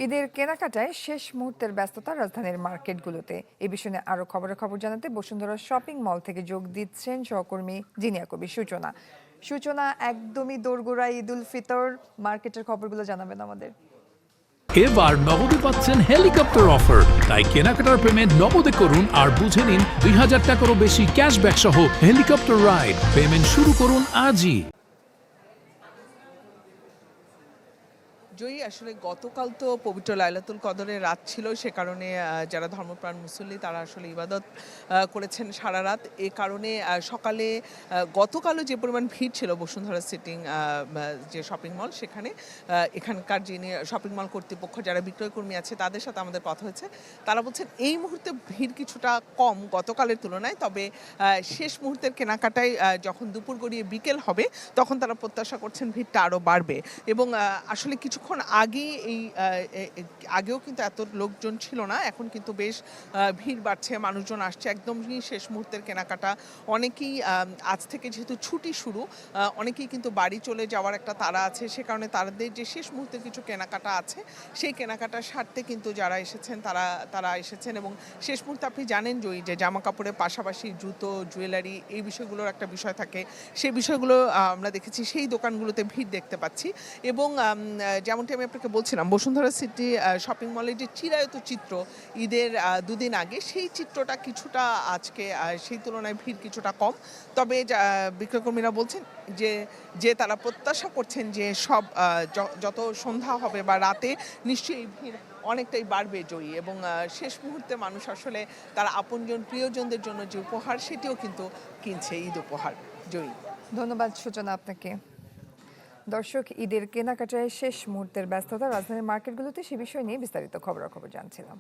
ঈদের কেনাকাটায় শেষ মুহূর্তের ব্যস্ততা রাজধানীর মার্কেটগুলোতে। এ বিষয়ে আরো খবর জানাতে বসুন্ধরা শপিং মল থেকে যোগ দিচ্ছেন সহকর্মী জিনিয়া কবির সূচনা। একদমই দোরগোড়ায় ঈদ উল ফিতর, মার্কেটের খবরগুলো জানাবেন আমাদের। এবার নগদে পাচ্ছেন হেলিকপ্টার অফার, তাই কেনাকাটার পেমেন্ট নগদে করুন আর বুঝে নিন ২,০০০ টাকারও বেশি ক্যাশব্যাক সহ হেলিকপ্টার রাইড। পেমেন্ট শুরু করুন আজই। জয়ী, আসলে গতকাল তো পবিত্র লাইলাতুল কদরের রাত ছিল, সে কারণে যারা ধর্মপ্রাণ মুসল্লি তারা আসলে ইবাদত করেছেন সারা রাত। এ কারণে সকালে গতকালও যে পরিমাণ ভিড় ছিল বসুন্ধরা সিটিং যে শপিং মল, সেখানে এখানকার যিনি শপিং মল কর্তৃপক্ষ যারা বিক্রয় কর্মী আছে তাদের সাথে আমাদের কথা হয়েছে। তারা বলছেন এই মুহূর্তে ভিড় কিছুটা কম গতকালের তুলনায়, তবে শেষ মুহূর্তের কেনাকাটায় যখন দুপুর গড়িয়ে বিকেল হবে তখন তারা প্রত্যাশা করছেন ভিড়টা আরও বাড়বে। এবং আসলে কিছুক্ষণ আগেও কিন্তু এত লোকজন ছিল না, এখন কিন্তু বেশ ভিড় বাড়ছে, মানুষজন আসছে। একদমই শেষ মুহূর্তের কেনাকাটা। অনেকেই আজ থেকে যেহেতু ছুটি শুরু, অনেকেই কিন্তু বাড়ি চলে যাওয়ার একটা তাড়া আছে, সে কারণে তাদের যে শেষ মুহূর্তের কিছু কেনাকাটা আছে সেই কেনাকাটা সারতে কিন্তু যারা এসেছেন তারা এসেছেন। এবং শেষ মুহূর্তে আপনি জানেন জয়ী যে জামা কাপড়ের পাশাপাশি জুতো, জুয়েলারি, এই বিষয়গুলোর একটা বিষয় থাকে, সেই বিষয়গুলো আমরা দেখেছি সেই দোকানগুলোতে ভিড় দেখতে পাচ্ছি। এবং যেমনটি আমি আপনাকে বলছিলাম, বসুন্ধরা সিটি শপিং মলের যে চিরায়ত চিত্র ঈদের দুদিন আগে, সেই চিত্রটা কিছুটা আজকে সেই তুলনায় ভিড় কিছুটা কম। তবে বিক্রয়কর্মীরা বলছেন যে তারা প্রত্যাশা করছেন যে সব যত সন্ধ্যা হবে বা রাতে নিশ্চয়ই ভিড় অনেকটাই বাড়বে জয়ী। এবং শেষ মুহূর্তে মানুষ আসলে তারা আপনজন প্রিয়জনদের জন্য যে উপহার সেটিও কিন্তু কিনছে, ঈদ উপহার। জয়ী, ধন্যবাদ সূচনা আপনাকে। দর্শক, ঈদের কেনাকাটায় শেষ মুহূর্তের ব্যস্ততা রাজধানীর মার্কেটগুলোতে, সে বিষয় নিয়ে বিস্তারিত খবর জানছিলাম।